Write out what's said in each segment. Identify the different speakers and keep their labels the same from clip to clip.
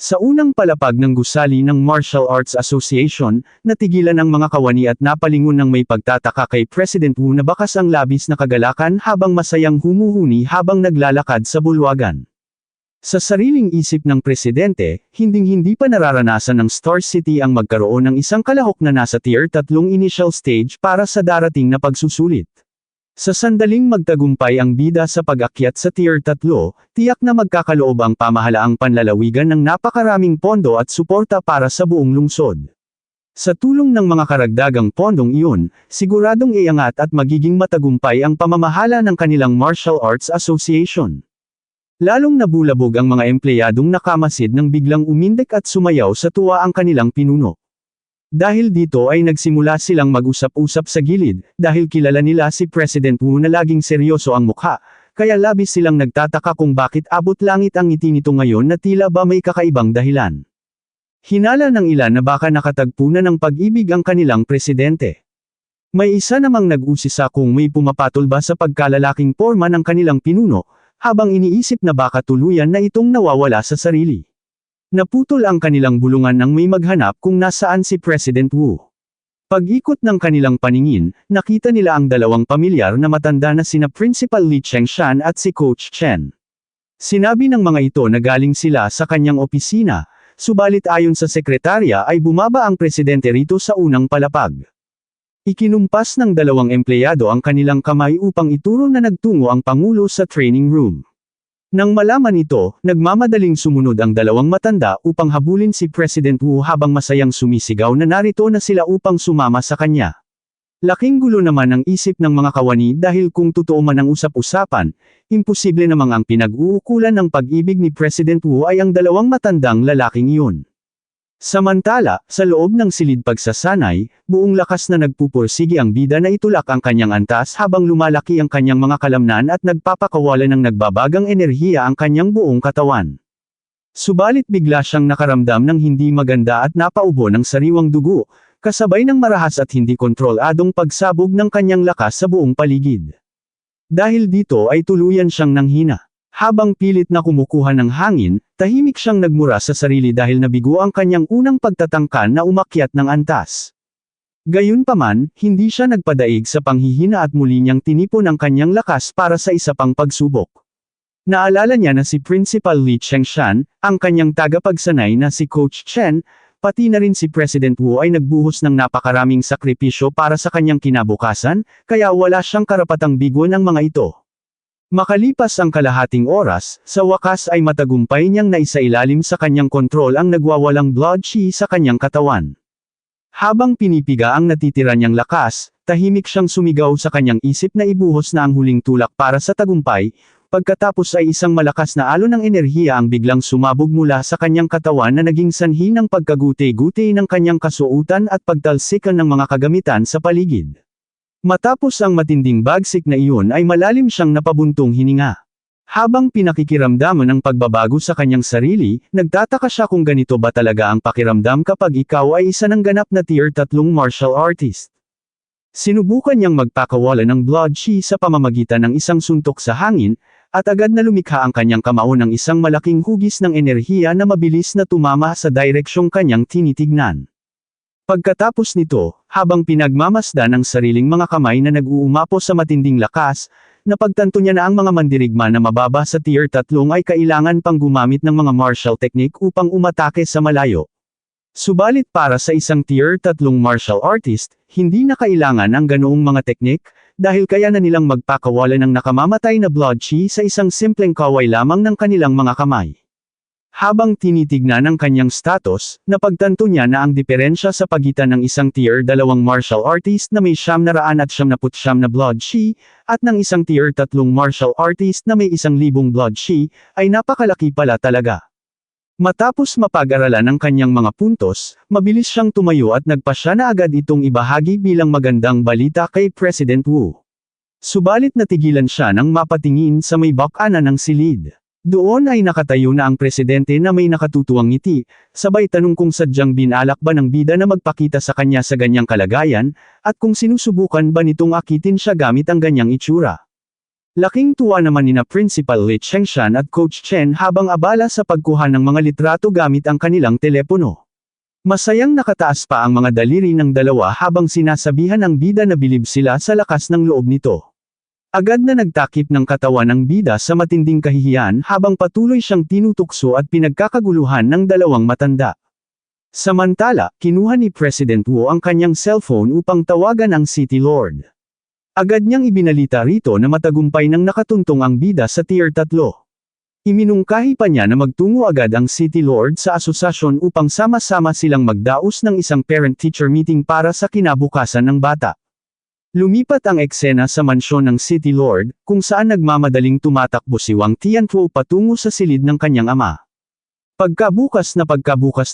Speaker 1: Sa unang palapag ng gusali ng Martial Arts Association, natigilan ang mga kawani at napalingon ng may pagtataka kay President Wu na bakas ang labis na kagalakan habang masayang humuhuni habang naglalakad sa bulwagan. Sa sariling isip ng presidente, hinding-hindi pa nararanasan ng Star City ang magkaroon ng isang kalahok na nasa Tier 3 initial stage para sa darating na pagsusulit. Sa sandaling magtagumpay ang bida sa pag-akyat sa Tier 3, tiyak na magkakaloob ang pamahalaang panlalawigan ng napakaraming pondo at suporta para sa buong lungsod. Sa tulong ng mga karagdagang pondong iyon, siguradong iangat at magiging matagumpay ang pamamahala ng kanilang Martial Arts Association. Lalong nabulabog ang mga empleyadong nakamasid nang biglang umindik at sumayaw sa tuwa ang kanilang pinuno. Dahil dito ay nagsimula silang mag-usap-usap sa gilid, dahil kilala nila si President Wu na laging seryoso ang mukha, kaya labis silang nagtataka kung bakit abot langit ang ngiti nito ngayon na tila ba may kakaibang dahilan. Hinala ng ilan na baka nakatagpo na ng pag-ibig ang kanilang presidente. May isa namang nag-usisa kung may pumapatol ba sa pagkalalaking porma ng kanilang pinuno, habang iniisip na baka tuluyan na itong nawawala sa sarili. Naputol ang kanilang bulungan nang may maghanap kung nasaan si President Wu. Pag-ikot ng kanilang paningin, nakita nila ang dalawang pamilyar na matanda na sina Principal Li Chengshan at si Coach Chen. Sinabi ng mga ito na galing sila sa kanyang opisina, subalit ayon sa sekretarya ay bumaba ang presidente rito sa unang palapag. Ikinumpas ng dalawang empleyado ang kanilang kamay upang ituro na nagtungo ang Pangulo sa training room. Nang malaman ito, nagmamadaling sumunod ang dalawang matanda upang habulin si President Wu habang masayang sumisigaw na narito na sila upang sumama sa kanya. Laking gulo naman ang isip ng mga kawani dahil kung totoo man ang usap-usapan, imposible namang ang pinag-uukulan ng pag-ibig ni President Wu ay ang dalawang matandang lalaking iyon. Samantala, sa loob ng silid pagsasanay, buong lakas na nagpupursige ang bida na itulak ang kanyang antas habang lumalaki ang kanyang mga kalamnan at nagpapakawalan ng nagbabagang enerhiya ang kanyang buong katawan. Subalit bigla siyang nakaramdam ng hindi maganda at napaubo ng sariwang dugo, kasabay ng marahas at hindi kontroladong pagsabog ng kanyang lakas sa buong paligid. Dahil dito ay tuluyan siyang nanghina. Habang pilit na kumukuha ng hangin, tahimik siyang nagmura sa sarili dahil nabigo ang kanyang unang pagtatangka na umakyat ng antas. Gayunpaman, hindi siya nagpadaig sa panghihina at muli niyang tinipon ang kanyang lakas para sa isa pang pagsubok. Naalala niya na si Principal Li Chengshan, ang kanyang tagapagsanay na si Coach Chen, pati na rin si President Wu ay nagbuhos ng napakaraming sakripisyo para sa kanyang kinabukasan, kaya wala siyang karapatang biguan ang mga ito. Makalipas ang kalahating oras, sa wakas ay matagumpay niyang naisailalim sa kanyang kontrol ang nagwawalang blood qi sa kanyang katawan. Habang pinipiga ang natitira niyang lakas, tahimik siyang sumigaw sa kanyang isip na ibuhos na ang huling tulak para sa tagumpay, pagkatapos ay isang malakas na alon ng enerhiya ang biglang sumabog mula sa kanyang katawan na naging sanhi ng pagkaguti-guti ng kanyang kasuotan at pagtalsikan ng mga kagamitan sa paligid. Matapos ang matinding bagsik na iyon ay malalim siyang napabuntong hininga. Habang pinakikiramdaman ang pagbabago sa kanyang sarili, nagtataka siya kung ganito ba talaga ang pakiramdam kapag ikaw ay isa ng ganap na Tier 3 martial artist. Sinubukan niyang magpakawala ng blood qi sa pamamagitan ng isang suntok sa hangin, at agad na lumikha ang kanyang kamao ng isang malaking hugis ng enerhiya na mabilis na tumama sa direksyong kanyang tinitignan. Pagkatapos nito, habang pinagmamasdan ang sariling mga kamay na nag-uumapo sa matinding lakas, napagtanto niya na ang mga mandirigma na mababa sa Tier 3 ay kailangan pang gumamit ng mga martial technique upang umatake sa malayo. Subalit para sa isang Tier 3 martial artist, hindi na kailangan ang ganoong mga teknik, dahil kaya na nilang magpakawala ng nakamamatay na blood qi sa isang simpleng kaway lamang ng kanilang mga kamay. Habang tinitignan ang kanyang status, napagtanto niya na ang diferensya sa pagitan ng isang Tier 2 martial artist na may 999 na blood qi, at ng isang Tier 3 martial artist na may 1,000 blood qi, ay napakalaki pala talaga. Matapos mapag-aralan ang kanyang mga puntos, mabilis siyang tumayo at nagpasya na agad itong ibahagi bilang magandang balita kay President Wu. Subalit natigilan siya nang mapatingin sa may bakana ng silid. Doon ay nakatayo na ang presidente na may nakatutuwang ngiti, sabay tanong kung sadyang binalak ba ng bida na magpakita sa kanya sa ganyang kalagayan, at kung sinusubukan ba nitong akitin siya gamit ang ganyang itsura. Laking tuwa naman nina Principal Li Chengshan at Coach Chen habang abala sa pagkuha ng mga litrato gamit ang kanilang telepono. Masayang nakataas pa ang mga daliri ng dalawa habang sinasabihan ng bida na bilib sila sa lakas ng loob nito. Agad na nagtakip ng katawan ng bida sa matinding kahihiyan habang patuloy siyang tinutukso at pinagkakaguluhan ng dalawang matanda. Samantala, kinuha ni President Wu ang kanyang cellphone upang tawagan ang City Lord. Agad niyang ibinalita rito na matagumpay nang nakatuntong ang bida sa Tier 3. Iminungkahi pa niya na magtungo agad ang City Lord sa asosasyon upang sama-sama silang magdaos ng isang parent-teacher meeting para sa kinabukasan ng bata. Lumipat ang eksena sa mansyon ng City Lord, kung saan nagmamadaling tumatakbo si Wang Tiantuo patungo sa silid ng kanyang ama. Pagkabukas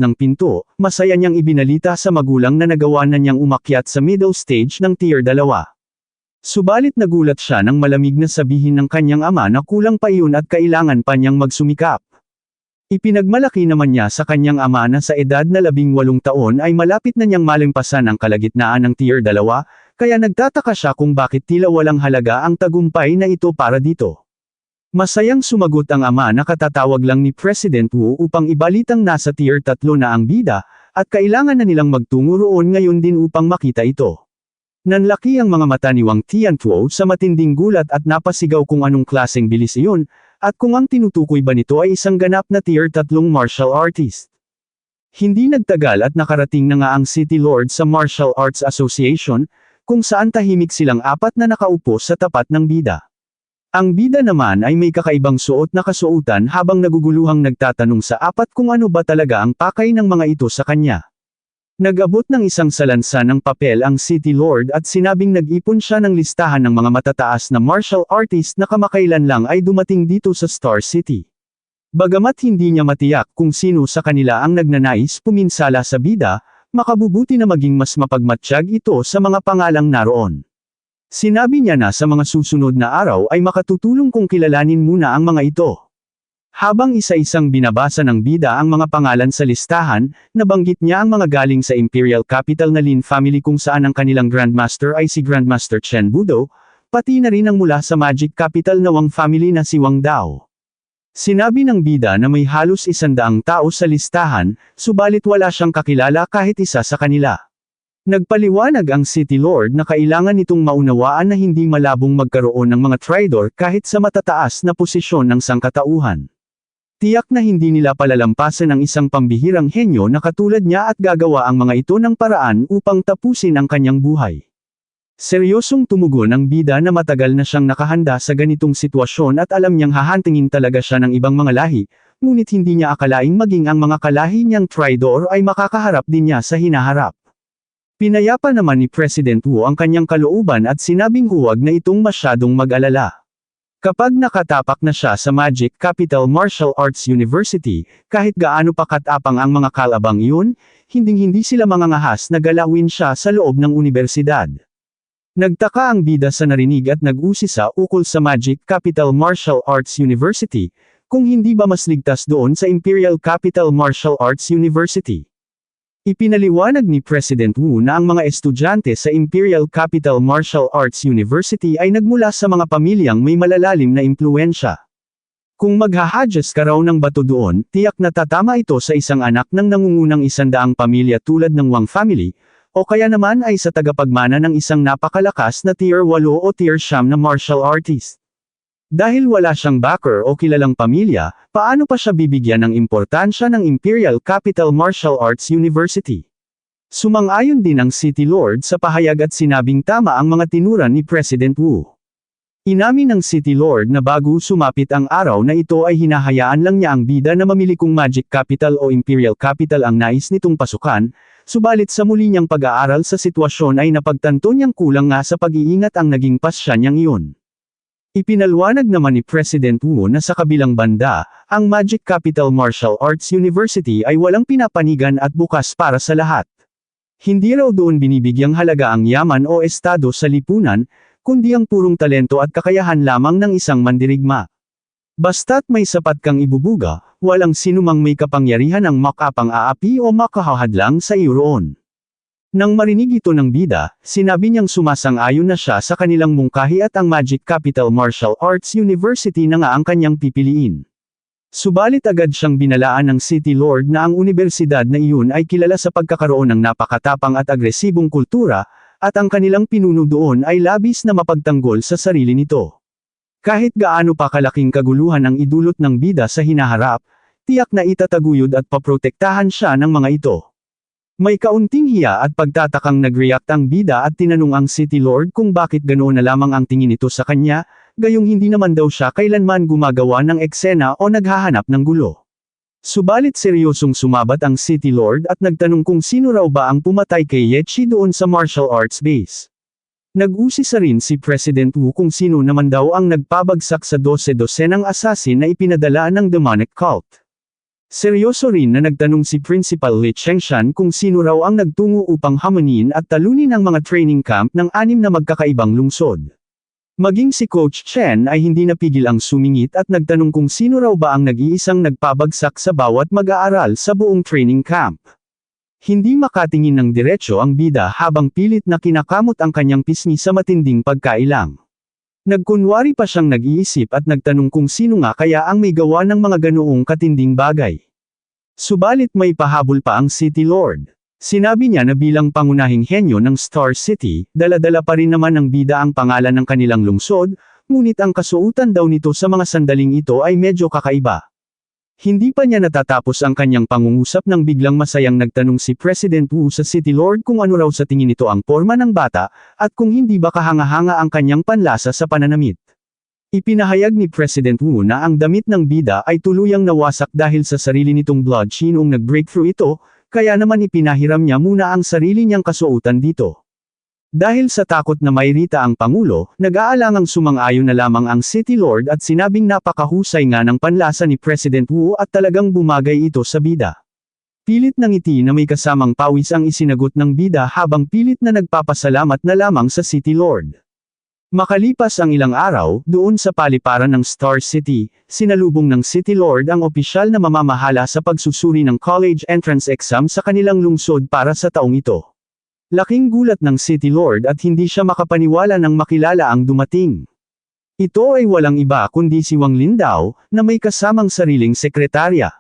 Speaker 1: ng pinto, masaya niyang ibinalita sa magulang na nagawa na niyang umakyat sa middle stage ng Tier 2. Subalit nagulat siya nang malamig na sabihin ng kanyang ama na kulang pa iyon at kailangan pa niyang magsumikap. Ipinagmalaki naman niya sa kanyang ama na sa edad na 18 taon ay malapit na niyang malimpasan ang kalagitnaan ng Tier 2, kaya nagtataka siya kung bakit tila walang halaga ang tagumpay na ito para dito. Masayang sumagot ang ama na katatawag lang ni President Wu upang ibalitang nasa Tier 3 na ang bida, at kailangan na nilang magtungo roon ngayon din upang makita ito. Nanlaki ang mga mata ni Wang Tiantuo sa matinding gulat at napasigaw kung anong klaseng bilis iyon, at kung ang tinutukoy ba nito ay isang ganap na Tier 3 martial artist. Hindi nagtagal at nakarating na nga ang City Lord sa Martial Arts Association, kung saan tahimik silang apat na nakaupo sa tapat ng bida. Ang bida naman ay may kakaibang suot na kasuotan habang naguguluhang nagtatanong sa apat kung ano ba talaga ang pakay ng mga ito sa kanya. Nag-abot ng isang salansa ng papel ang City Lord at sinabing nag-ipon siya ng listahan ng mga matataas na martial artist na kamakailan lang ay dumating dito sa Star City. Bagamat hindi niya matiyak kung sino sa kanila ang nagnanais puminsala sa bida, makabubuti na maging mas mapagmatsyag ito sa mga pangalang naroon. Sinabi niya na sa mga susunod na araw ay makatutulong kung kilalanin muna ang mga ito. Habang isa-isang binabasa ng bida ang mga pangalan sa listahan, nabanggit niya ang mga galing sa Imperial Capital na Lin family kung saan ang kanilang Grandmaster ay si Grandmaster Chen Budo, pati na rin ang mula sa Magic Capital na Wang family na si Wang Dao. Sinabi ng bida na may halos 100 tao sa listahan, subalit wala siyang kakilala kahit isa sa kanila. Nagpaliwanag ang City Lord na kailangan nitong maunawaan na hindi malabong magkaroon ng mga traidor kahit sa matataas na posisyon ng sangkatauhan. Tiyak na hindi nila palalampasan ang isang pambihirang henyo na katulad niya at gagawa ang mga ito ng paraan upang tapusin ang kanyang buhay. Seryosong tumugon ang bida na matagal na siyang nakahanda sa ganitong sitwasyon at alam niyang hahantingin talaga siya ng ibang mga lahi, ngunit hindi niya akalaing maging ang mga kalahi niyang traidor ay makakaharap din niya sa hinaharap. Pinayapa naman ni President Wu ang kanyang kalooban at sinabing huwag na itong masyadong mag-alala. Kapag nakatapak na siya sa Magic Capital Martial Arts University, kahit gaano pa katapang ang mga kalabang iyon, hinding-hindi sila mangangahas na galawin siya sa loob ng universidad. Nagtaka ang bida sa narinig at nag-usisa ukol sa Magic Capital Martial Arts University, kung hindi ba mas ligtas doon sa Imperial Capital Martial Arts University. Ipinaliwanag ni President Wu na ang mga estudyante sa Imperial Capital Martial Arts University ay nagmula sa mga pamilyang may malalalim na impluwensya. Kung maghahadjas ka raw ng bato doon, tiyak na tatama ito sa isang anak ng nangungunang 100 pamilya tulad ng Wang family, o kaya naman ay sa tagapagmana ng isang napakalakas na Tier 8 o Tier 9 na martial artist. Dahil wala siyang backer o kilalang pamilya, paano pa siya bibigyan ng importansya ng Imperial Capital Martial Arts University? Sumang-ayon din ang City Lord sa pahayag at sinabing tama ang mga tinuran ni President Wu. Inamin ng City Lord na bago sumapit ang araw na ito ay hinahayaan lang niya ang bida na mamili kung Magic Capital o Imperial Capital ang nais nitong pasukan, subalit sa muli niyang pag-aaral sa sitwasyon ay napagtanto niyang kulang nga sa pag-iingat ang naging pasya niyang iyon. Ipinaliwanag naman ni President Wu na sa kabilang banda, ang Magic Capital Martial Arts University ay walang pinapanigan at bukas para sa lahat. Hindi raw doon binibigyang halaga ang yaman o estado sa lipunan, kundi ang purong talento at kakayahan lamang ng isang mandirigma. Basta't may sapat kang ibubuga, walang sinumang may kapangyarihan ang makapang-aapi o makahahadlang sa iyo roon. Nang marinig ito ng bida, sinabi niyang sumasang-ayon na siya sa kanilang mungkahi at ang Magic Capital Martial Arts University na nga ang kanyang pipiliin. Subalit agad siyang binalaan ng City Lord na ang universidad na iyon ay kilala sa pagkakaroon ng napakatapang at agresibong kultura, at ang kanilang pinuno doon ay labis na mapagtanggol sa sarili nito. Kahit gaano pa kalaking kaguluhan ang idulot ng bida sa hinaharap, tiyak na itataguyod at paprotektahan siya ng mga ito. May kaunting hiya at pagtatakang nag-react ang bida at tinanong ang City Lord kung bakit ganoon na lamang ang tingin nito sa kanya, gayong hindi naman daw siya kailanman gumagawa ng eksena o naghahanap ng gulo. Subalit seryosong sumabat ang City Lord at nagtanong kung sino raw ba ang pumatay kay Yechi doon sa martial arts base. Nag-usisa rin si President Wu kung sino naman daw ang nagpabagsak sa 12-dosenang assassin na ipinadala ng demonic cult. Seryoso rin na nagtanong si Principal Li Chengshan kung sino raw ang nagtungo upang hamunin at talunin ang mga training camp ng 6 na magkakaibang lungsod. Maging si Coach Chen ay hindi napigil ang sumingit at nagtanong kung sino raw ba ang nag-iisang nagpabagsak sa bawat mag-aaral sa buong training camp. Hindi makatingin ng diretso ang bida habang pilit na kinakamot ang kanyang pisngi sa matinding pagkailang. Nagkunwari pa siyang nag-iisip at nagtanong kung sino nga kaya ang may gawa ng mga ganoong katinding bagay. Subalit may pahabol pa ang City Lord. Sinabi niya na bilang pangunahing henyo ng Star City, dala-dala pa rin naman ng bida ang pangalan ng kanilang lungsod, ngunit ang kasuotan daw nito sa mga sandaling ito ay medyo kakaiba. Hindi pa niya natatapos ang kanyang pangungusap nang biglang masayang nagtanong si President Wu sa City Lord kung ano raw sa tingin nito ang porma ng bata, at kung hindi ba kahanga-hanga ang kanyang panlasa sa pananamit. Ipinahayag ni President Wu na ang damit ng bida ay tuluyang nawasak dahil sa sarili nitong blood sheen noong nag-breakthrough ito, kaya naman ipinahiram niya muna ang sarili niyang kasuotan dito. Dahil sa takot na mairita ang Pangulo, nag-aalangang sumang-ayon na lamang ang City Lord at sinabing napakahusay nga ng panlasa ni President Wu at talagang bumagay ito sa bida. Pilit ng ngiti na may kasamang pawis ang isinagot ng bida habang pilit na nagpapasalamat na lamang sa City Lord. Makalipas ang ilang araw, doon sa paliparan ng Star City, sinalubong ng City Lord ang opisyal na mamamahala sa pagsusuri ng college entrance exam sa kanilang lungsod para sa taong ito. Laking gulat ng City Lord at hindi siya makapaniwala nang makilala ang dumating. Ito ay walang iba kundi si Wang Lindao, na may kasamang sariling sekretarya.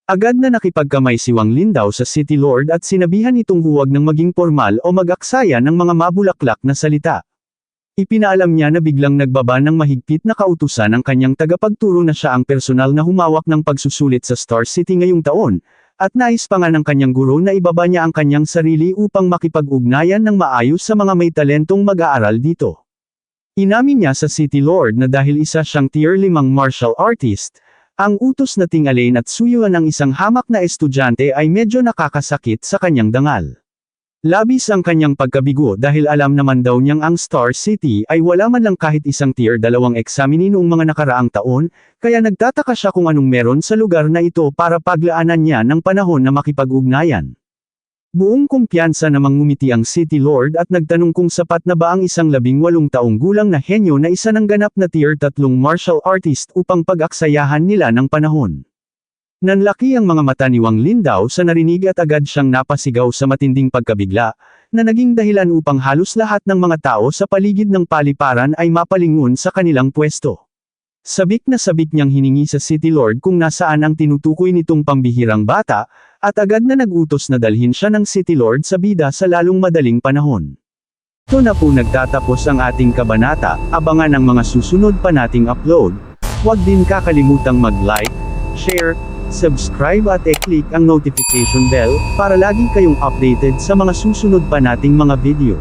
Speaker 1: Agad na nakipagkamay si Wang Lindao sa City Lord at sinabihan itong huwag nang maging formal o mag-aksaya ng mga mabulaklak na salita. Ipinaalam niya na biglang nagbaba ng mahigpit na kautusan ng kanyang tagapagturo na siya ang personal na humawak ng pagsusulit sa Star City ngayong taon, at nais pa nga ng kanyang guro na ibaba niya ang kanyang sarili upang makipag-ugnayan ng maayos sa mga may talentong mag-aaral dito. Inamin niya sa City Lord na dahil isa siyang tier 5 martial artist, ang utos na tingalin at suyuan ng isang hamak na estudyante ay medyo nakakasakit sa kanyang dangal. Labis ang kanyang pagkabigo dahil alam naman daw niyang ang Star City ay wala man lang kahit isang tier 2 examine noong mga nakaraang taon, kaya nagtataka siya kung anong meron sa lugar na ito para paglaanan niya ng panahon na makipag-ugnayan. Buong kumpiyansa namang ngumiti ang City Lord at nagtanong kung sapat na ba ang isang 18 taong gulang na henyo na isa ng ganap na tier 3 martial artist upang pag-aksayahan nila ng panahon. Nanlaki ang mga mata ni Wang Lindao sa narinig at agad siyang napasigaw sa matinding pagkabigla, na naging dahilan upang halos lahat ng mga tao sa paligid ng paliparan ay mapalingon sa kanilang pwesto. Sabik na sabik niyang hiningi sa City Lord kung nasaan ang tinutukoy nitong pambihirang bata, at agad na nag-utos na dalhin siya ng City Lord sa bida sa lalong madaling panahon. Ito na po nagtatapos ang ating kabanata, abangan ang mga susunod pa nating upload. Huwag din kakalimutang mag-like, share, subscribe at i-click ang notification bell, para lagi kayong updated sa mga susunod pa nating mga video.